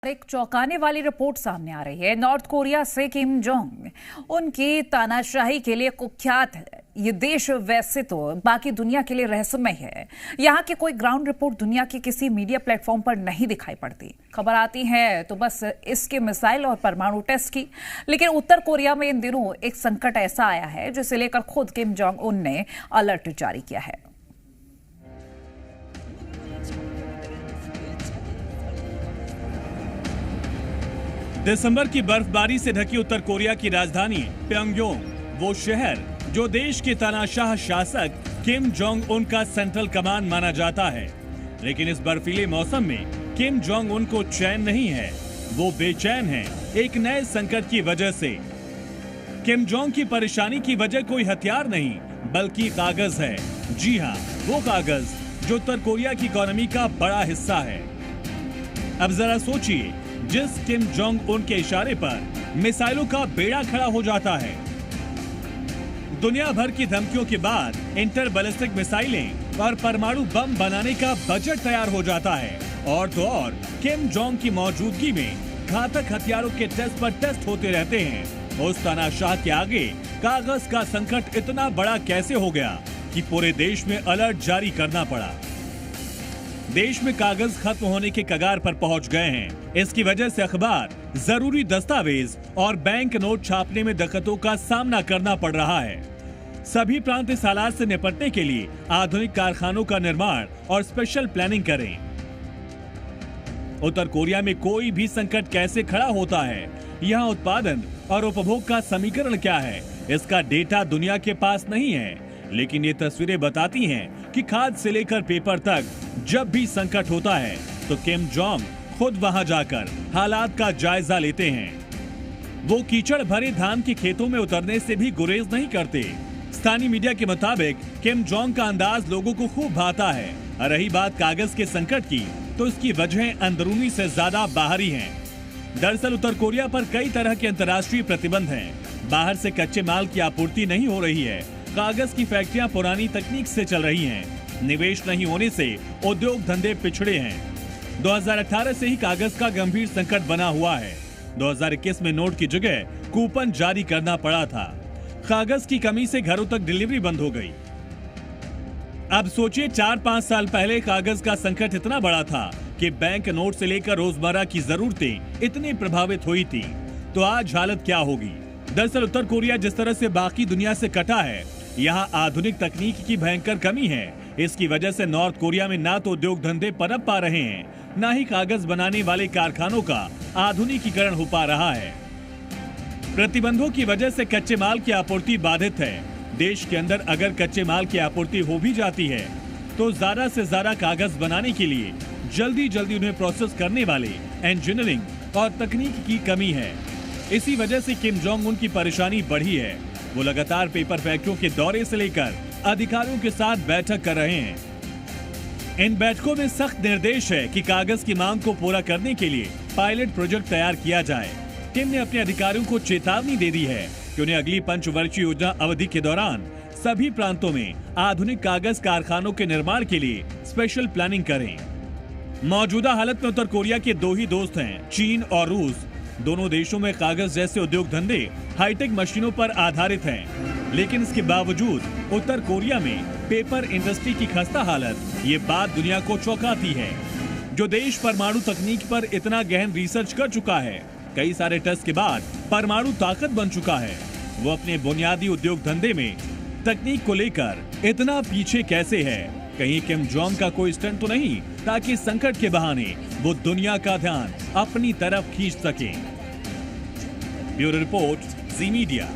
एक चौंकाने वाली रिपोर्ट सामने आ रही है। नॉर्थ कोरिया से किम जोंग उनकी तानाशाही के लिए कुख्यात है। ये देश वैसे तो बाकी दुनिया के लिए रहस्यमय है। यहाँ की कोई ग्राउंड रिपोर्ट दुनिया के किसी मीडिया प्लेटफॉर्म पर नहीं दिखाई पड़ती। खबर आती है तो बस इसके मिसाइल और परमाणु टेस्ट की। लेकिन उत्तर कोरिया में इन दिनों एक संकट ऐसा आया है जिसे लेकर खुद किम जोंग उन ने अलर्ट जारी किया है। दिसंबर की बर्फबारी से ढकी उत्तर कोरिया की राजधानी प्योंगयांग, वो शहर जो देश के तानाशाह शासक किम जोंग उन का सेंट्रल कमांड माना जाता है। लेकिन इस बर्फीले मौसम में किम जोंग उन को चैन नहीं है। वो बेचैन हैं एक नए संकट की वजह से। किम जोंग की परेशानी की वजह कोई हथियार नहीं बल्कि कागज है। जी हाँ, वो कागज जो उत्तर कोरिया की इकोनॉमी का बड़ा हिस्सा है। अब जरा सोचिए, जिस किम जोंग उन के इशारे पर मिसाइलों का बेड़ा खड़ा हो जाता है। दुनिया भर की धमकियों के बाद इंटर बैलिस्टिक मिसाइलें और परमाणु बम बनाने का बजट तैयार हो जाता है। और तो और किम जोंग की मौजूदगी में घातक हथियारों के टेस्ट पर टेस्ट होते रहते हैं। उस तानाशाह के आगे कागज का संकट इतना बड़ा कैसे हो गया कि पूरे देश में अलर्ट जारी करना पड़ा। देश में कागज खत्म होने के कगार पर पहुंच गए हैं। इसकी वजह से अखबार, जरूरी दस्तावेज और बैंक नोट छापने में दिक्कतों का सामना करना पड़ रहा है। सभी प्रांत इस हालात से निपटने के लिए आधुनिक कारखानों का निर्माण और स्पेशल प्लानिंग करें। उत्तर कोरिया में कोई भी संकट कैसे खड़ा होता है, यहाँ उत्पादन और उपभोग का समीकरण क्या है, इसका डेटा दुनिया के पास नहीं है। लेकिन ये तस्वीरें बताती हैं कि खाद से लेकर पेपर तक जब भी संकट होता है तो किम जोंग खुद वहां जाकर हालात का जायजा लेते हैं। वो कीचड़ भरे धान के खेतों में उतरने से भी गुरेज नहीं करते। स्थानीय मीडिया के मुताबिक किम जोंग का अंदाज लोगों को खूब भाता है। रही बात कागज के संकट की, तो इसकी वजह अंदरूनी से ज्यादा बाहरी हैं। दरअसल उत्तर कोरिया पर कई तरह के अंतर्राष्ट्रीय प्रतिबंध हैं। बाहर से कच्चे माल की आपूर्ति नहीं हो रही है। कागज की फैक्ट्रियां पुरानी तकनीक से चल रही हैं। निवेश नहीं होने से उद्योग धंधे पिछड़े हैं। 2018 से ही कागज का गंभीर संकट बना हुआ है। 2021 में नोट की जगह कूपन जारी करना पड़ा था। कागज की कमी से घरों तक डिलीवरी बंद हो गई। अब सोचिए, 4-5 साल पहले कागज का संकट इतना बड़ा था कि बैंक नोट से लेकर रोजमर्रा की जरूरतें इतनी प्रभावित हुई थी। तो आज हालत क्या होगी? दरअसल उत्तर कोरिया जिस तरह से बाकी दुनिया से कटा है, यहाँ आधुनिक तकनीक की भयंकर कमी है। इसकी वजह से नॉर्थ कोरिया में ना तो उद्योग धंधे पनप पा रहे हैं, ना ही कागज बनाने वाले कारखानों का आधुनिकीकरण हो पा रहा है। प्रतिबंधों की वजह से कच्चे माल की आपूर्ति बाधित है। देश के अंदर अगर कच्चे माल की आपूर्ति हो भी जाती है तो ज्यादा से ज्यादा कागज बनाने के लिए जल्दी जल्दी उन्हें प्रोसेस करने वाले इंजीनियरिंग और तकनीक की कमी है। इसी वजह से किम जोंग उन की परेशानी बढ़ी है। वो लगातार पेपर फैक्ट्रियों के दौरे से लेकर अधिकारियों के साथ बैठक कर रहे हैं। इन बैठकों में सख्त निर्देश है कि कागज की मांग को पूरा करने के लिए पायलट प्रोजेक्ट तैयार किया जाए। किम ने अपने अधिकारियों को चेतावनी दे दी है कि उन्हें अगली पंचवर्षीय योजना अवधि के दौरान सभी प्रांतों में आधुनिक कागज कारखानों के निर्माण के लिए स्पेशल प्लानिंग करें। मौजूदा हालत में उत्तर कोरिया के दो ही दोस्त हैं, चीन और रूस। दोनों देशों में कागज जैसे उद्योग धंधे हाईटेक मशीनों पर आधारित हैं। लेकिन इसके बावजूद उत्तर कोरिया में पेपर इंडस्ट्री की खस्ता हालत, ये बात दुनिया को चौंकाती है। जो देश परमाणु तकनीक पर इतना गहन रिसर्च कर चुका है, कई सारे टेस्ट के बाद परमाणु ताकत बन चुका है, वो अपने बुनियादी उद्योग धंधे में तकनीक को लेकर इतना पीछे कैसे है? कहीं किम जोंग का कोई स्टंट तो नहीं ताकि संकट के बहाने वो दुनिया का ध्यान अपनी तरफ खींच सके? ब्यूरो रिपोर्ट, जी मीडिया।